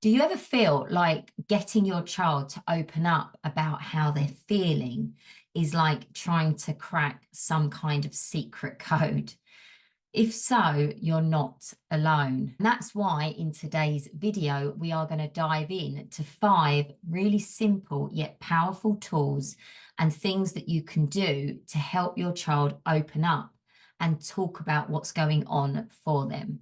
Do you ever feel like getting your child to open up about how they're feeling is like trying to crack some kind of secret code? If so, you're not alone. And that's why in today's video, we are going to dive in to 5 really simple yet powerful tools and things that you can do to help your child open up and talk about what's going on for them.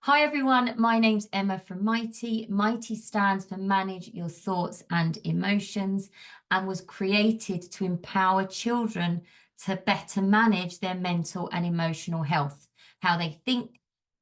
Hi everyone, my name's Emma from M.Y.T.E. M.Y.T.E stands for Manage Your Thoughts and Emotions and was created to empower children to better manage their mental and emotional health, how they think,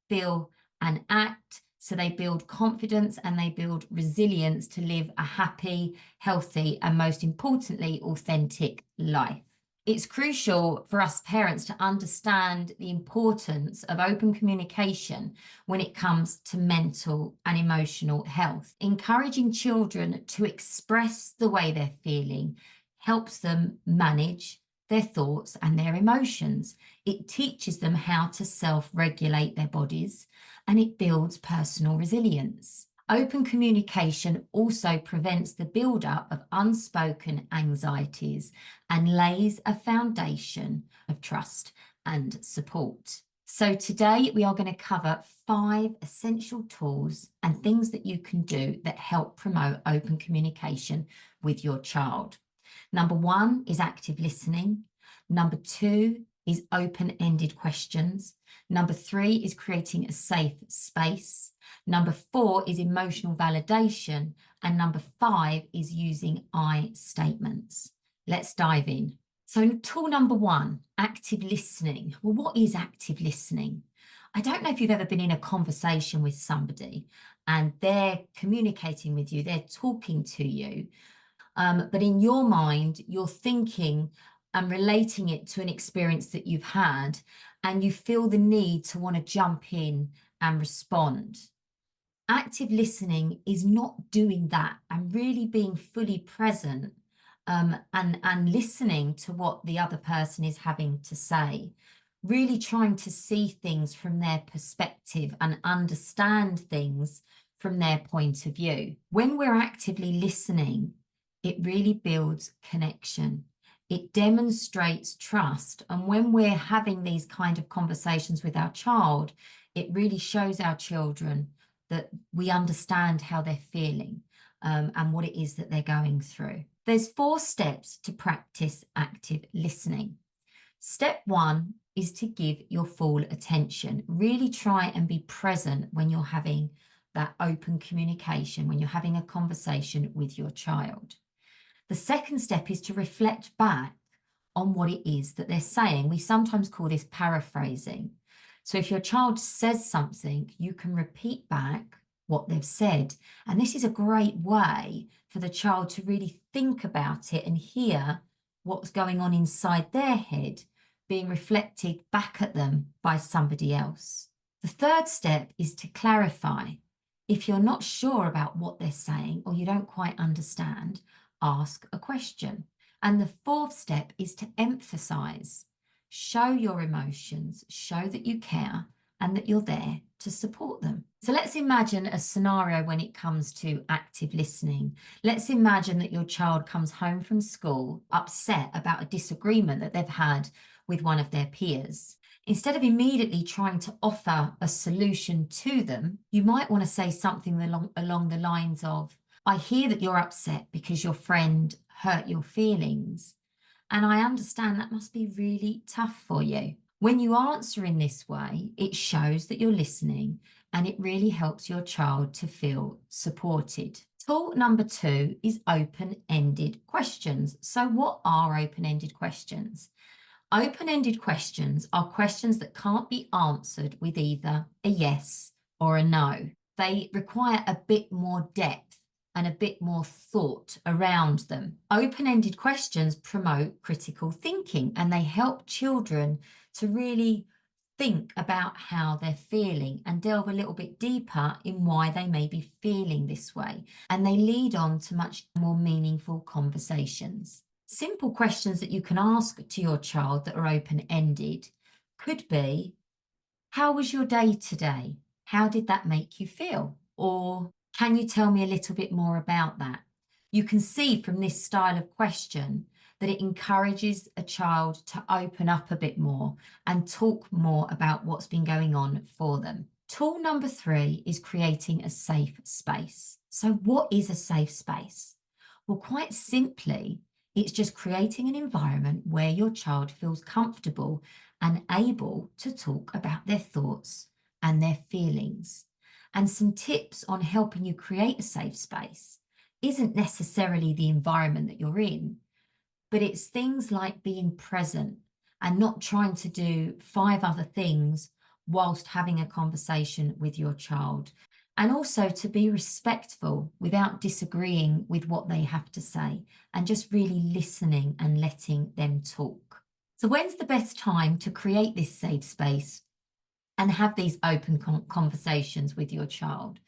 feel and act, so they build confidence and they build resilience to live a happy, healthy and most importantly, authentic life. It's crucial for us parents to understand the importance of open communication when it comes to mental and emotional health. Encouraging children to express the way they're feeling helps them manage their thoughts and their emotions. It teaches them how to self-regulate their bodies and it builds personal resilience. Open communication also prevents the build-up of unspoken anxieties and lays a foundation of trust and support. So today we are going to cover 5 essential tools and things that you can do that help promote open communication with your child. Number 1 is active listening. Number 2 is open-ended questions. Number 3 is creating a safe space. Number 4 is emotional validation. And number 5 is using I statements. Let's dive in. So tool number 1, active listening. Well, what is active listening? I don't know if you've ever been in a conversation with somebody and they're communicating with you, they're talking to you, but in your mind, you're thinking and relating it to an experience that you've had, and you feel the need to want to jump in and respond. Active listening is not doing that and really being fully present and listening to what the other person is having to say, really trying to see things from their perspective and understand things from their point of view. When we're actively listening, it really builds connection. It demonstrates trust. And when we're having these kind of conversations with our child, it really shows our children that we understand how they're feeling and what it is that they're going through. There's 4 steps to practice active listening. Step 1 is to give your full attention. Really try and be present when you're having that open communication, when you're having a conversation with your child. The second step is to reflect back on what it is that they're saying. We sometimes call this paraphrasing. So if your child says something, you can repeat back what they've said. And this is a great way for the child to really think about it and hear what's going on inside their head being reflected back at them by somebody else. The third step is to clarify. If you're not sure about what they're saying or you don't quite understand, ask a question. And the 4th step is to emphasize. Show your emotions, show that you care and that you're there to support them. So let's imagine a scenario when it comes to active listening. Let's imagine that your child comes home from school upset about a disagreement that they've had with one of their peers. Instead of immediately trying to offer a solution to them, you might want to say something along the lines of, I hear that you're upset because your friend hurt your feelings, and I understand that must be really tough for you. When you answer in this way, it shows that you're listening and it really helps your child to feel supported. Tool number 2 is open-ended questions. So what are open-ended questions? Open-ended questions are questions that can't be answered with either a yes or a no. They require a bit more depth and a bit more thought around them. Open-ended questions promote critical thinking and they help children to really think about how they're feeling and delve a little bit deeper in why they may be feeling this way. And they lead on to much more meaningful conversations. Simple questions that you can ask to your child that are open-ended could be, how was your day today? How did that make you feel? Or can you tell me a little bit more about that? You can see from this style of question that it encourages a child to open up a bit more and talk more about what's been going on for them. Tool number 3 is creating a safe space. So what is a safe space? Well, quite simply, it's just creating an environment where your child feels comfortable and able to talk about their thoughts and their feelings. And some tips on helping you create a safe space isn't necessarily the environment that you're in, but it's things like being present and not trying to do 5 other things whilst having a conversation with your child. And also to be respectful without disagreeing with what they have to say and just really listening and letting them talk. So when's the best time to create this safe space and have these open conversations with your child?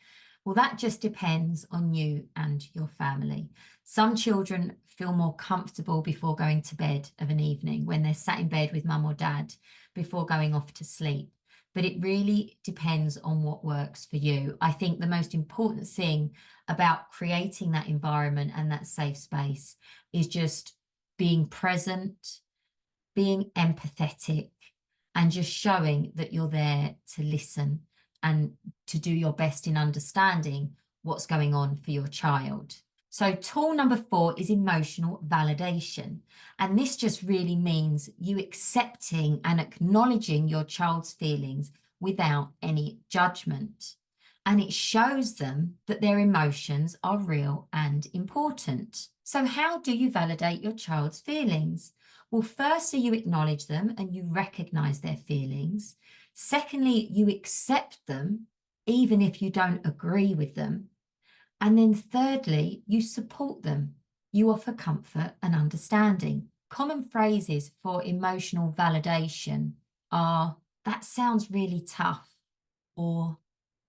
Well, that just depends on you and your family. Some children feel more comfortable before going to bed of an evening when they're sat in bed with mum or dad before going off to sleep. But it really depends on what works for you. I think the most important thing about creating that environment and that safe space is just being present, being empathetic, and just showing that you're there to listen and to do your best in understanding what's going on for your child. So tool number 4 is emotional validation. And this just really means you accepting and acknowledging your child's feelings without any judgment. And it shows them that their emotions are real and important. So how do you validate your child's feelings? Well, firstly, you acknowledge them and you recognize their feelings. Secondly, you accept them, even if you don't agree with them. And then thirdly, you support them. You offer comfort and understanding. Common phrases for emotional validation are, that sounds really tough, or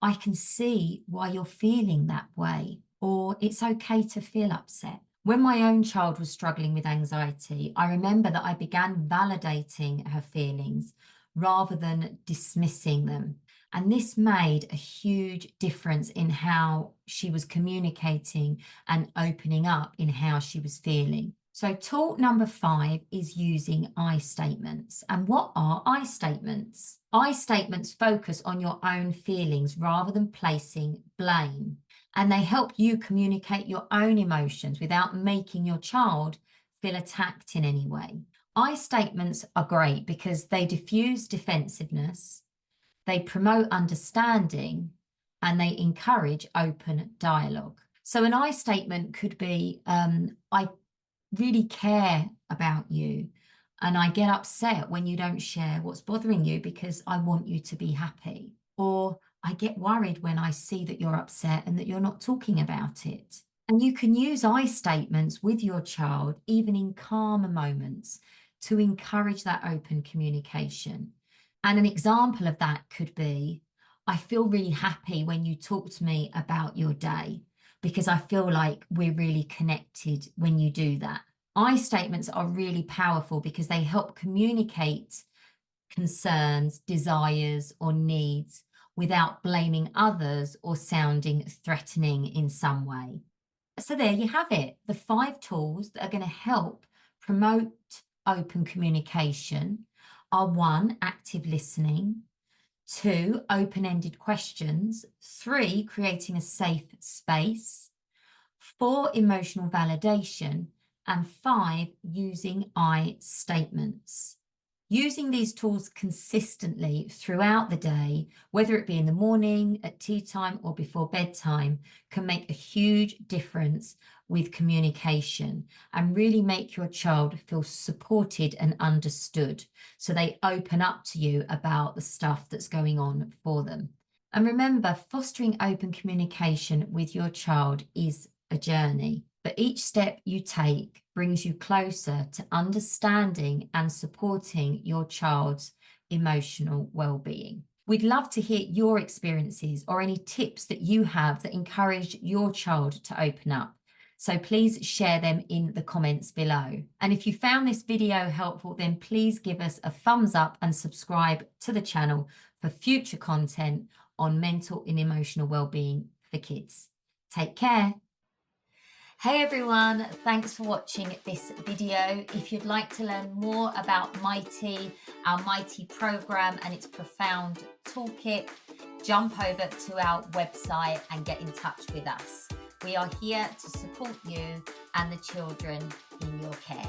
I can see why you're feeling that way, or it's okay to feel upset. When my own child was struggling with anxiety, I remember that I began validating her feelings rather than dismissing them. And this made a huge difference in how she was communicating and opening up in how she was feeling. So tool number 5 is using I statements. And what are I statements? I statements focus on your own feelings rather than placing blame. And they help you communicate your own emotions without making your child feel attacked in any way. I statements are great because they diffuse defensiveness, they promote understanding, and they encourage open dialogue. So an I statement could be, I really care about you, and I get upset when you don't share what's bothering you because I want you to be happy. Or I get worried when I see that you're upset and that you're not talking about it. And you can use I statements with your child, even in calmer moments, to encourage that open communication. And an example of that could be, I feel really happy when you talk to me about your day because I feel like we're really connected when you do that. I statements are really powerful because they help communicate concerns, desires, or needs without blaming others or sounding threatening in some way. So there you have it, the 5 tools that are going to help promote open communication are 1, active listening, 2, open-ended questions, 3, creating a safe space, 4, emotional validation, and 5, using I statements. Using these tools consistently throughout the day, whether it be in the morning, at tea time, or before bedtime, can make a huge difference with communication and really make your child feel supported and understood, so they open up to you about the stuff that's going on for them. And remember, fostering open communication with your child is a journey, but each step you take brings you closer to understanding and supporting your child's emotional well-being. We'd love to hear your experiences or any tips that you have that encouraged your child to open up. So please share them in the comments below. And if you found this video helpful, then please give us a thumbs up and subscribe to the channel for future content on mental and emotional well-being for kids. Take care. Hey everyone, thanks for watching this video. If you'd like to learn more about M.Y.T.E, our M.Y.T.E program and its profound toolkit, jump over to our website and get in touch with us. We are here to support you and the children in your care.